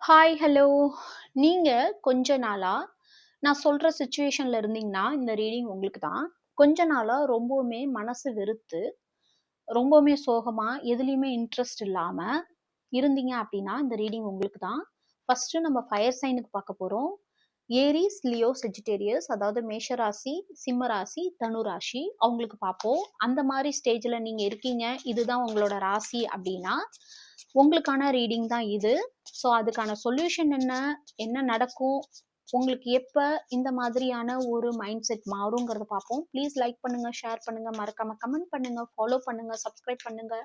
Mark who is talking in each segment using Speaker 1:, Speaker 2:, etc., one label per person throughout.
Speaker 1: Hi, hello. நீங்க கொஞ்ச நாளா நான் சொல்ற சிச்சுவேஷன்ல இருந்தீங்கன்னா, இந்த ரீடிங் உங்களுக்கு தான். கொஞ்ச நாளா ரொம்பவுமே மனசு வெறுத்து, ரொம்பவுமே சோகமா, எதுலயுமே இன்ட்ரெஸ்ட் இல்லாம இருந்தீங்க அப்டின்னா, இந்த ரீடிங் உங்களுக்கு தான். ஃபர்ஸ்ட்டு நம்ம ஃபயர் சைனுக்கு பார்க்க போறோம். ஏரிஸ், லியோ, செஜிடேரியஸ் அதாவது மேஷ ராசி, சிம்ம ராசி, தனு ராசி அவங்களுக்கு பார்ப்போம். அந்த மாரி ஸ்டேஜ்ல நீங்க இருக்கீங்க. இதுதான் உங்களோட ராசி அப்டின்னா, உங்களுக்கான ரீடிங் தான் இது. ஸோ அதுக்கான சொல்யூஷன் என்ன? என்ன நடக்கும்? உங்களுக்கு எப்ப இந்த மாதிரியான ஒரு மைண்ட் செட் மாறுங்கிறத பார்ப்போம். ப்ளீஸ் லைக் பண்ணுங்க, ஷேர் பண்ணுங்க, மறக்காம கமெண்ட் பண்ணுங்க, ஃபாலோ பண்ணுங்க, சப்ஸ்கிரைப் பண்ணுங்க.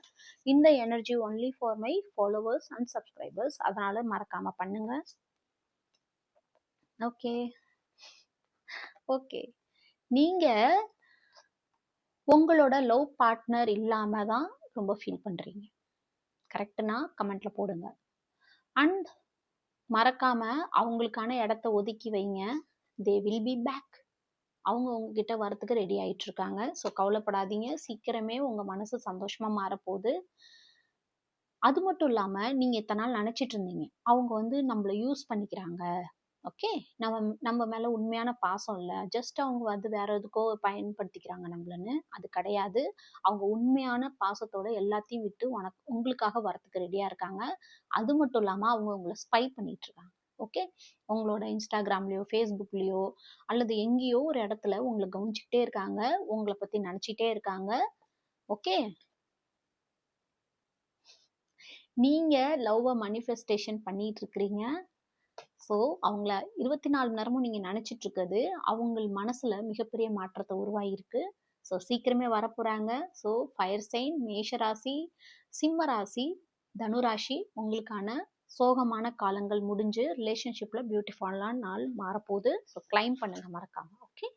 Speaker 1: இந்த energy only for my followers and subscribers. அதனால மறக்காம பண்ணுங்க. Okay, okay. நீங்க உங்களோட லவ் பார்ட்னர் இல்லாம தான் ரொம்ப ஃபீல் பண்றீங்க. கரெக்ட்னா கமெண்ட்ல போடுங்க. அண்ட் மறக்காம அவங்களுக்கான இடத்த ஒதுக்கி வைங்க. They will be back. அவங்க உங்ககிட்ட வரத்துக்கு ரெடி ஆயிட்டு இருக்காங்க. ஸோ கவலைப்படாதீங்க. சீக்கிரமே உங்க மனசு சந்தோஷமா மாறப்போகுது. அது மட்டும் இல்லாம நீங்க இத்தனை நாள் நினைச்சிட்டு இருந்தீங்க, அவங்க வந்து நம்மள யூஸ் பண்ணிக்கிறாங்க. ஓகே, நம்ம நம்ம மேல உண்மையான பாசம் இல்ல. ஜஸ்ட் அவங்க வந்து வேற எதுக்கோ பயன்படுத்திக்கிறாங்க நம்மளன்னு. அது கிடையாது. அவங்க உண்மையான பாசத்தோட எல்லாத்தையும் விட்டு உங்களுக்காக வரத்துக்கு ரெடியா இருக்காங்க. அது மட்டும் இல்லாம அவங்க உங்களை ஸ்பை பண்ணிட்டு இருக்காங்க. ஓகே, உங்களோட இன்ஸ்டாகிராம்லயோ ஃபேஸ்புக்லயோ அல்லது எங்கேயோ ஒரு இடத்துல உங்களை கவனிச்சுக்கிட்டே இருக்காங்க. உங்களை பத்தி நினைச்சிட்டே இருக்காங்க. ஓகே, நீங்க லவ்வ மனிஃபெஸ்டேஷன் பண்ணிட்டு இருக்கிறீங்க. ஸோ அவங்கள 24 மணி நேரமும் நீங்க நினைச்சிட்டு இருக்கிறது அவங்க மனசுல மிகப்பெரிய மாற்றத்தை உருவாகியிருக்கு. ஸோ சீக்கிரமே வரப்போறாங்க. ஸோ ஃபயர் சைன், மேஷ ராசி, சிம்ம ராசி, தனுராசி உங்களுக்கான சோகமான காலங்கள் முடிஞ்சு ரிலேஷன்ஷிப்ல பியூட்டிஃபுல்லான நாள் மாறப்போகுது. ஸோ கிளைம் பண்ணுங்க மறக்காம. ஓகே.